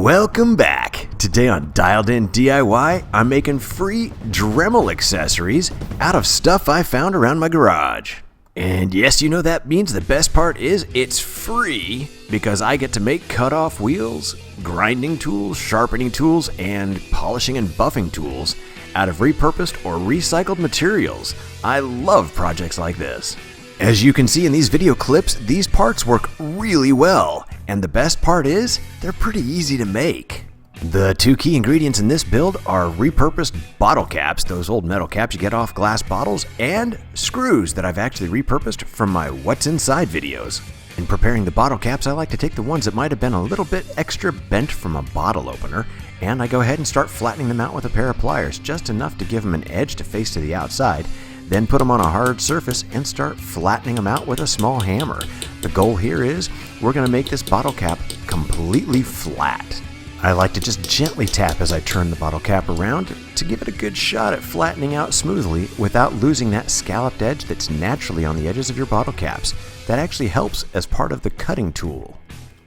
Welcome back! Today on Dialed In DIY, I'm making free Dremel accessories out of stuff I found around my garage. And yes, you know that means the best part is it's free because I get to make cut-off wheels, grinding tools, sharpening tools, and polishing and buffing tools out of repurposed or recycled materials. I love projects like this. As you can see in these video clips, these parts work really well, and the best part is they're pretty easy to make. The two key ingredients in this build are repurposed bottle caps, those old metal caps you get off glass bottles, and screws that I've actually repurposed from my What's Inside videos. In preparing the bottle caps, I like to take the ones that might have been a little bit extra bent from a bottle opener, and I go ahead and start flattening them out with a pair of pliers, just enough to give them an edge to face to the outside. Then put them on a hard surface and start flattening them out with a small hammer. The goal here is we're going to make this bottle cap completely flat. I like to just gently tap as I turn the bottle cap around to give it a good shot at flattening out smoothly without losing that scalloped edge that's naturally on the edges of your bottle caps. That actually helps as part of the cutting tool.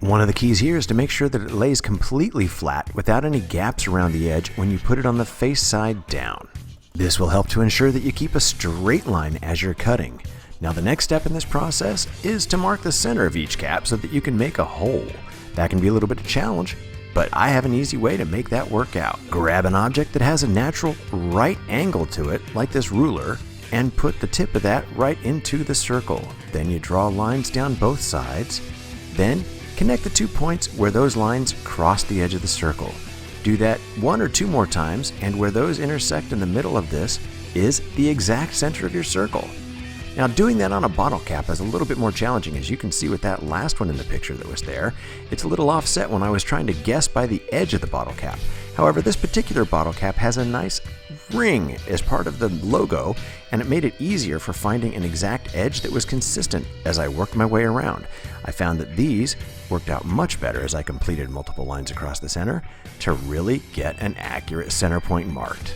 One of the keys here is to make sure that it lays completely flat without any gaps around the edge when you put it on the face side down. This will help to ensure that you keep a straight line as you're cutting. Now the next step in this process is to mark the center of each cap so that you can make a hole. That can be a little bit of a challenge, but I have an easy way to make that work out. Grab an object that has a natural right angle to it, like this ruler, and put the tip of that right into the circle. Then you draw lines down both sides. Then connect the 2 points where those lines cross the edge of the circle. Do that 1 or 2 more times, and where those intersect in the middle of this is the exact center of your circle. Now doing that on a bottle cap is a little bit more challenging, as you can see with that last one in the picture that was there. It's a little offset when I was trying to guess by the edge of the bottle cap. However, this particular bottle cap has a nice ring as part of the logo, and it made it easier for finding an exact edge that was consistent as I worked my way around. I found that these worked out much better as I completed multiple lines across the center to really get an accurate center point marked.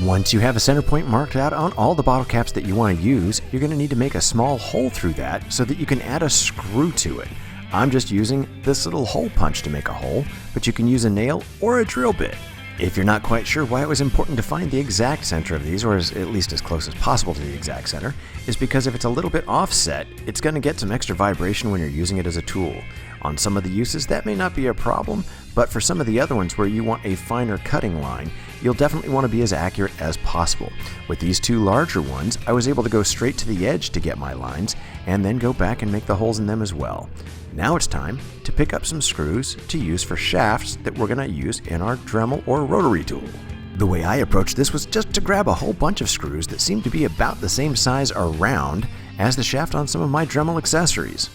Once you have a center point marked out on all the bottle caps that you want to use, you're going to need to make a small hole through that so that you can add a screw to it. I'm just using this little hole punch to make a hole, but you can use a nail or a drill bit. If you're not quite sure why it was important to find the exact center of these, or at least as close as possible to the exact center, is because if it's a little bit offset, it's going to get some extra vibration when you're using it as a tool. On some of the uses, that may not be a problem, but for some of the other ones where you want a finer cutting line, you'll definitely want to be as accurate as possible. With these two larger ones, I was able to go straight to the edge to get my lines, and then go back and make the holes in them as well. Now it's time to pick up some screws to use for shafts that we're going to use in our Dremel or rotary tool. The way I approached this was just to grab a whole bunch of screws that seemed to be about the same size around as the shaft on some of my Dremel accessories.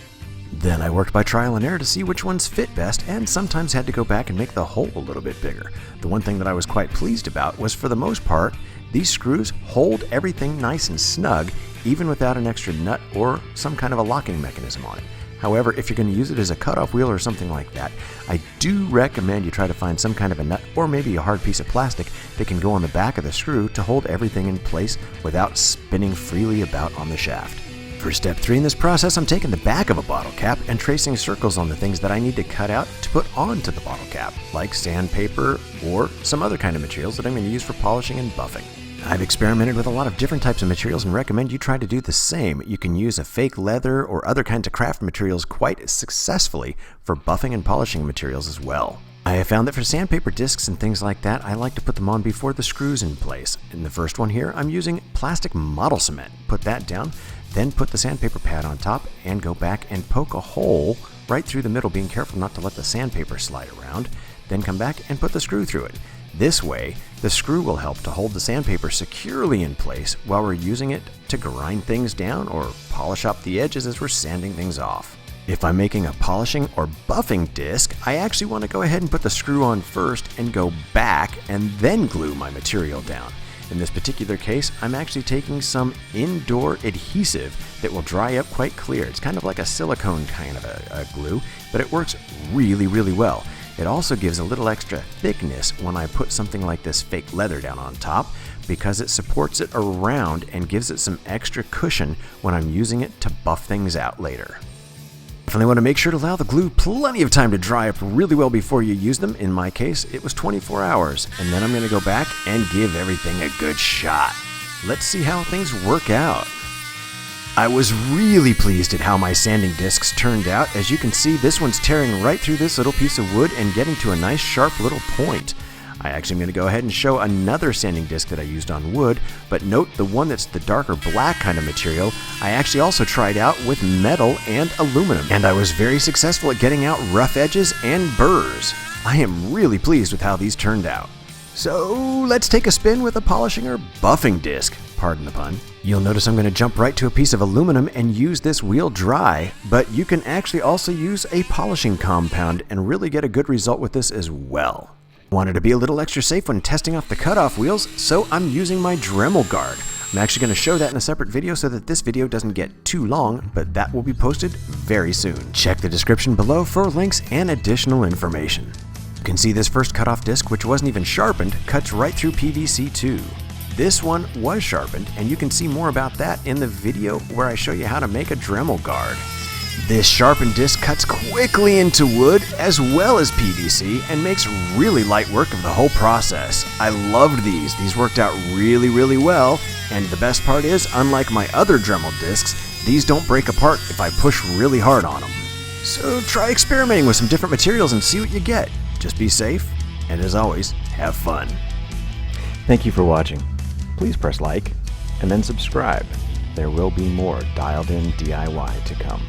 Then I worked by trial and error to see which ones fit best, and sometimes had to go back and make the hole a little bit bigger. The one thing that I was quite pleased about was, for the most part, these screws hold everything nice and snug, even without an extra nut or some kind of a locking mechanism on it. However, if you're going to use it as a cutoff wheel or something like that, I do recommend you try to find some kind of a nut or maybe a hard piece of plastic that can go on the back of the screw to hold everything in place without spinning freely about on the shaft. For step 3 in this process, I'm taking the back of a bottle cap and tracing circles on the things that I need to cut out to put onto the bottle cap, like sandpaper or some other kind of materials that I'm going to use for polishing and buffing. I've experimented with a lot of different types of materials and recommend you try to do the same. You can use a fake leather or other kinds of craft materials quite successfully for buffing and polishing materials as well. I have found that for sandpaper discs and things like that, I like to put them on before the screws in place. In the first one here, I'm using plastic model cement. Put that down, then put the sandpaper pad on top and go back and poke a hole right through the middle, being careful not to let the sandpaper slide around. Then come back and put the screw through it. This way, the screw will help to hold the sandpaper securely in place while we're using it to grind things down or polish up the edges as we're sanding things off. If I'm making a polishing or buffing disc, I actually want to go ahead and put the screw on first and go back and then glue my material down. In this particular case, I'm actually taking some indoor adhesive that will dry up quite clear. It's kind of like a silicone kind of a glue, but it works really, really well. It also gives a little extra thickness when I put something like this fake leather down on top, because it supports it around and gives it some extra cushion when I'm using it to buff things out later. Definitely want to make sure to allow the glue plenty of time to dry up really well before you use them. In my case, it was 24 hours. And then I'm going to go back and give everything a good shot. Let's see how things work out. I was really pleased at how my sanding discs turned out. As you can see, this one's tearing right through this little piece of wood and getting to a nice sharp little point. I actually am going to go ahead and show another sanding disc that I used on wood, but note the one that's the darker black kind of material, I actually also tried out with metal and aluminum, and I was very successful at getting out rough edges and burrs. I am really pleased with how these turned out. So let's take a spin with a polishing or buffing disc, pardon the pun. You'll notice I'm going to jump right to a piece of aluminum and use this wheel dry, but you can actually also use a polishing compound and really get a good result with this as well. Wanted to be a little extra safe when testing off the cutoff wheels, so I'm using my Dremel Guard. I'm actually going to show that in a separate video so that this video doesn't get too long, but that will be posted very soon. Check the description below for links and additional information. You can see this first cutoff disc, which wasn't even sharpened, cuts right through PVC too. This one was sharpened, and you can see more about that in the video where I show you how to make a Dremel Guard. This sharpened disc cuts quickly into wood as well as PVC and makes really light work of the whole process. I loved these. These worked out really well, and the best part is, unlike my other Dremel discs, these don't break apart if I push really hard on them. So try experimenting with some different materials and see what you get. Just be safe, and as always, have fun. Thank you for watching. Please press like and then subscribe. There will be more dialed in DIY to come.